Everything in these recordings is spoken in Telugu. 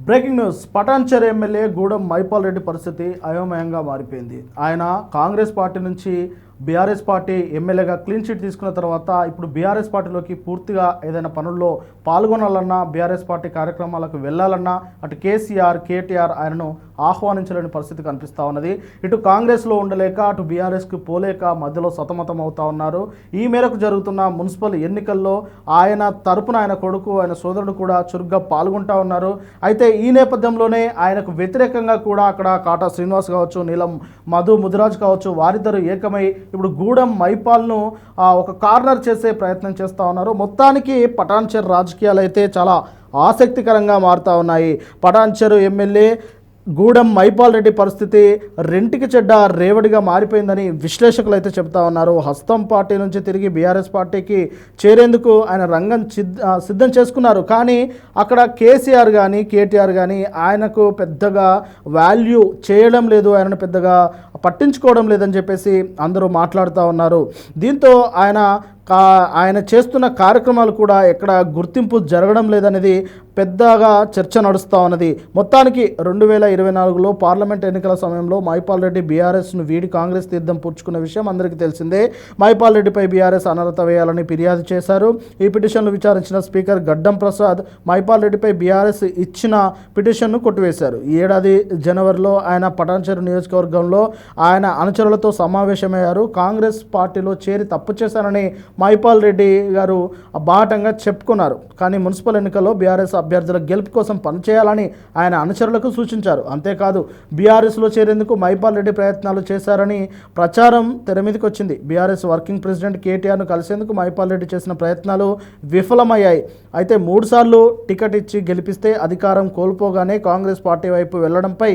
Breaking news. Patancheru MLA Gudem Mypal Reddy పరిస్థితి అయోమయంగా మారిపోయింది. ఆయన కాంగ్రెస్ పార్టీ నుంచి బీఆర్ఎస్ పార్టీ ఎమ్మెల్యేగా క్లీన్ చిట్ తీసుకున్న తర్వాత ఇప్పుడు బీఆర్ఎస్ పార్టీలోకి పూర్తిగా ఏదైనా పనుల్లో పాల్గొనాలన్నా, బీఆర్ఎస్ పార్టీ కార్యక్రమాలకు వెళ్ళాలన్నా అటు కేసీఆర్, కేటీఆర్ ఆయనను ఆహ్వానించలేని పరిస్థితి కనిపిస్తూ ఉన్నది. ఇటు కాంగ్రెస్లో ఉండలేక అటు బీఆర్ఎస్కి పోలేక మధ్యలో సతమతం అవుతూ ఉన్నారు. ఈ మేరకు జరుగుతున్న మున్సిపల్ ఎన్నికల్లో ఆయన తరపున ఆయన కొడుకు, ఆయన సోదరుడు కూడా చురుగ్గా పాల్గొంటూ ఉన్నారు. అయితే ఈ నేపథ్యంలోనే ఆయనకు వ్యతిరేకంగా కూడా అక్కడ కాటా శ్రీనివాస్ కావచ్చు, నీలం మధు ముదిరాజ్ కావచ్చు, వారిద్దరు ఏకమై ఇప్పుడు గూడెం మైపాల్ను ఒక కార్నర్ చేసే ప్రయత్నం చేస్తూ ఉన్నారు. మొత్తానికి పటాన్చెరు రాజకీయాలు అయితే చాలా ఆసక్తికరంగా మారుతూ ఉన్నాయి. పటాన్చెరు ఎమ్మెల్యే గూడెం మైపాల్ రెడ్డి పరిస్థితి రెంటికి చెడ్డ రేవడిగా మారిపోయిందని విశ్లేషకులు అయితే చెప్తా ఉన్నారు. హస్తం పార్టీ నుంచి తిరిగి బీఆర్ఎస్ పార్టీకి చేరేందుకు ఆయన రంగం సిద్ధం చేసుకున్నారు. కానీ అక్కడ కేసీఆర్ కానీ కేటీఆర్ కానీ ఆయనకు పెద్దగా వాల్యూ చేయడం లేదు, ఆయనను పెద్దగా పట్టించుకోవడం లేదని చెప్పేసి అందరూ మాట్లాడుతూ ఉన్నారు. దీంతో ఆయన చేస్తున్న కార్యక్రమాలు కూడా ఎక్కడ గుర్తింపు జరగడం లేదనేది పెద్దగా చర్చ నడుస్తూ ఉన్నది. మొత్తానికి 2024లో పార్లమెంట్ ఎన్నికల సమయంలో మైపాల్ రెడ్డి బీఆర్ఎస్ను వీడి కాంగ్రెస్ తీర్థం పుచ్చుకున్న విషయం అందరికీ తెలిసిందే. మైపాల్ రెడ్డిపై బీఆర్ఎస్ అనర్హత వేయాలని ఫిర్యాదు చేశారు. ఈ పిటిషన్ను విచారించిన స్పీకర్ గడ్డం ప్రసాద్ మైపాల్ రెడ్డిపై బీఆర్ఎస్ ఇచ్చిన పిటిషన్ను కొట్టివేశారు. ఈ ఏడాది జనవరిలో ఆయన పటాన్చెరు నియోజకవర్గంలో ఆయన అనుచరులతో సమావేశమయ్యారు. కాంగ్రెస్ పార్టీలో చేరి తప్పు చేశారని మైపాల్ రెడ్డి గారు బాహటంగా చెప్పుకున్నారు. కానీ మున్సిపల్ ఎన్నికల్లో బీఆర్ఎస్ అభ్యర్థుల గెలుపు కోసం పనిచేయాలని ఆయన అనుచరులకు సూచించారు. అంతేకాదు బీఆర్ఎస్లో చేరేందుకు మైపాల్ రెడ్డి ప్రయత్నాలు చేశారని ప్రచారం తెరమీదకి వచ్చింది. బీఆర్ఎస్ వర్కింగ్ ప్రెసిడెంట్ కేటీఆర్ను కలిసేందుకు మైపాల్ రెడ్డి చేసిన ప్రయత్నాలు విఫలమయ్యాయి. అయితే 3 సార్లు టికెట్ ఇచ్చి గెలిపిస్తే అధికారం కోల్పోగానే కాంగ్రెస్ పార్టీ వైపు వెళ్లడంపై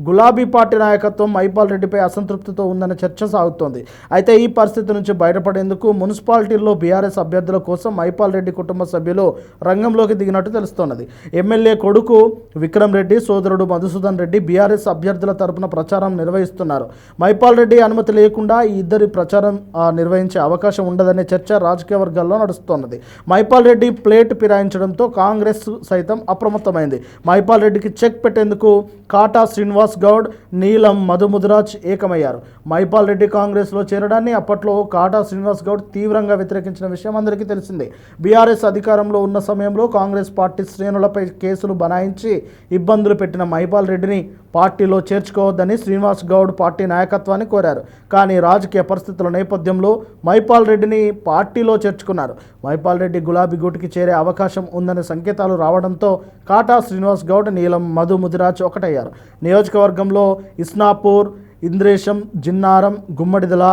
గులాబీ పార్టీ నాయకత్వం మైపాల్ రెడ్డిపై అసంతృప్తితో ఉందన్న చర్చ సాగుతోంది. అయితే ఈ పరిస్థితి నుంచి బయటపడేందుకు మున్సిపాలిటీల్లో బీఆర్ఎస్ అభ్యర్థుల కోసం మైపాల్ రెడ్డి కుటుంబ సభ్యులు రంగంలోకి దిగినట్టు తెలుస్తోన్నది. ఎమ్మెల్యే కొడుకు విక్రమ్ రెడ్డి, సోదరుడు మధుసూదన్ రెడ్డి బీఆర్ఎస్ అభ్యర్థుల తరపున ప్రచారం నిర్వహిస్తున్నారు. మైపాల్ రెడ్డి అనుమతి లేకుండా ఈ ఇద్దరి ప్రచారం నిర్వహించే అవకాశం ఉండదనే చర్చ రాజకీయ వర్గాల్లో నడుస్తోన్నది. మైపాల్ రెడ్డి ప్లేట్ ఫిరాయించడంతో కాంగ్రెస్ సైతం అప్రమత్తమైంది. మైపాల్ రెడ్డికి చెక్ పెట్టేందుకు కాటా శ్రీనివాస్ గౌడ్, నీలం మధు ముదిరాజ్ ఏకమయ్యారు. మైపాల్ రెడ్డి కాంగ్రెస్లో చేరడాన్ని అప్పట్లో కాటా శ్రీనివాస్ గౌడ్ తీవ్రంగా వ్యతిరేకించిన విషయం అందరికీ తెలిసిందే. బీఆర్ఎస్ అధికారంలో ఉన్న సమయంలో కాంగ్రెస్ పార్టీ శ్రేణులపై కేసులు బనాయించి ఇబ్బందులు పెట్టిన మైపాల్ రెడ్డిని పార్టీలో చేర్చుకోవద్దని శ్రీనివాస్ గౌడ్ పార్టీ నాయకత్వాన్ని కోరారు. కానీ రాజకీయ పరిస్థితుల నేపథ్యంలో మైపాల్ రెడ్డిని పార్టీలో చేర్చుకున్నారు. మైపాల్ రెడ్డి గులాబీ గూటికి చేరే అవకాశం ఉందనే సంకేతాలు రావడంతో కాటా శ్రీనివాస్ గౌడ్, నీలం మధు ముదిరాజ్ ఒకటయ్యారు. నియోజకవర్గంలో ఇస్నాపూర్, ఇంద్రేశం, జిన్నారం, గుమ్మడిదల,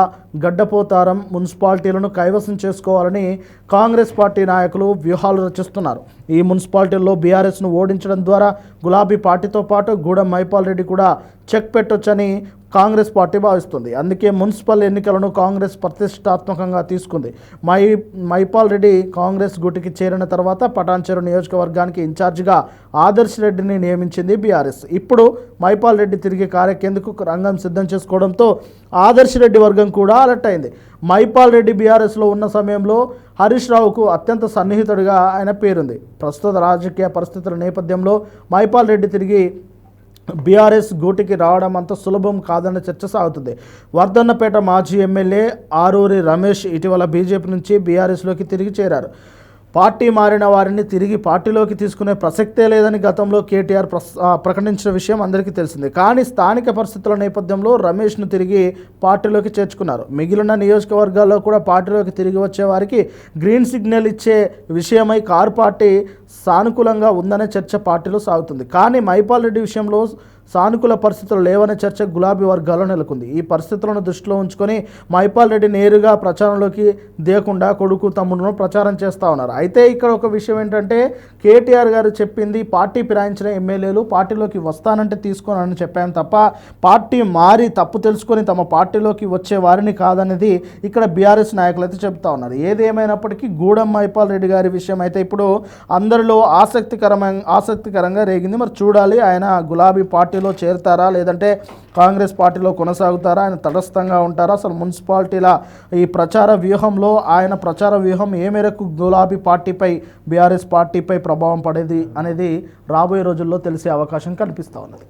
గడ్డపోతారం మున్సిపాలిటీలను కైవసం చేసుకోవాలని కాంగ్రెస్ పార్టీ నాయకులు వ్యూహాలు రచిస్తున్నారు. ఈ మున్సిపాలిటీల్లో బీఆర్ఎస్ను ఓడించడం ద్వారా గులాబీ పార్టీతో పాటు గూడెం మైపాల్ రెడ్డి కూడా చెక్ పెట్టొచ్చని కాంగ్రెస్ పార్టీ భావిస్తుంది. అందుకే మున్సిపల్ ఎన్నికలను కాంగ్రెస్ ప్రతిష్టాత్మకంగా తీసుకుంది. మైపాల్ రెడ్డి కాంగ్రెస్ గుటికి చేరిన తర్వాత పటాన్చెరు నియోజకవర్గానికి ఇన్ఛార్జిగా ఆదర్శ్ రెడ్డిని నియమించింది బీఆర్ఎస్. ఇప్పుడు మైపాల్ రెడ్డి తిరిగి కారెక్కేందుకు రంగం సిద్ధం చేసుకోవడంతో ఆదర్శ్ రెడ్డి వర్గం కూడా అలర్ట్ అయింది. మైపాల్ రెడ్డి బీఆర్ఎస్లో ఉన్న సమయంలో హరీష్ రావుకు అత్యంత సన్నిహితుడిగా ఆయన పేరుంది. ప్రస్తుత రాజకీయ పరిస్థితుల నేపథ్యంలో మైపాల్ రెడ్డి తిరిగి బీఆర్ఎస్ గూటికి రావడం అంత సులభం కాదన్న చర్చ సాగుతుంది. వర్ధన్నపేట మాజీ ఎమ్మెల్యే ఆరూరి రమేష్ ఇటీవల బీజేపీ నుంచి బీఆర్ఎస్లోకి తిరిగి చేరారు. పార్టీ మారిన వారిని తిరిగి పార్టీలోకి తీసుకునే ప్రసక్తే లేదని గతంలో కేటీఆర్ ప్రకటించిన విషయం అందరికీ తెలిసిందే. కానీ స్థానిక పరిస్థితుల నేపథ్యంలో రమేష్ను తిరిగి పార్టీలోకి చేర్చుకున్నారు. మిగిలిన నియోజకవర్గాల్లో కూడా పార్టీలోకి తిరిగి వచ్చే వారికి గ్రీన్ సిగ్నల్ ఇచ్చే విషయమై కారు పార్టీ సానుకూలంగా ఉందనే చర్చ పార్టీలో సాగుతుంది. కానీ మైపాల్ రెడ్డి విషయంలో సానుకూల పరిస్థితులు లేవనే చర్చ గులాబీ వర్గాల్లో నెలకొంది. ఈ పరిస్థితులను దృష్టిలో ఉంచుకొని మైపాల్ రెడ్డి నేరుగా ప్రచారంలోకి దిగకుండా కొడుకు, తమ్ముడును ప్రచారం చేస్తూ ఉన్నారు. అయితే ఇక్కడ ఒక విషయం ఏంటంటే, కేటీఆర్ గారు చెప్పింది పార్టీ ఫిరాయించిన ఎమ్మెల్యేలు పార్టీలోకి వస్తానంటే తీసుకోనని చెప్పాం తప్ప పార్టీ మారి తప్పు తెలుసుకొని తమ పార్టీలోకి వచ్చే వారిని కాదనేది ఇక్కడ బీఆర్ఎస్ నాయకులు అయితే చెప్తా ఉన్నారు. ఏది ఏమైనప్పటికీ గూడెం మైపాల్ రెడ్డి గారి విషయం అయితే ఇప్పుడు అందరిలో ఆసక్తికరంగా రేగింది. మరి చూడాలి ఆయన గులాబీ పార్టీ పార్టీలో చేరుతారా లేదంటే కాంగ్రెస్ పార్టీలో కొనసాగుతారా, ఆయన తటస్థంగా ఉంటారా, అసలు మున్సిపాలిటీల ఈ ప్రచార వ్యూహంలో ఆయన ప్రచార వ్యూహం ఏ మేరకు గులాబీ పార్టీపై బీఆర్ఎస్ పార్టీపై ప్రభావం పడేది అనేది రాబోయే రోజుల్లో తెలిసే అవకాశం కనిపిస్తూ ఉన్నది.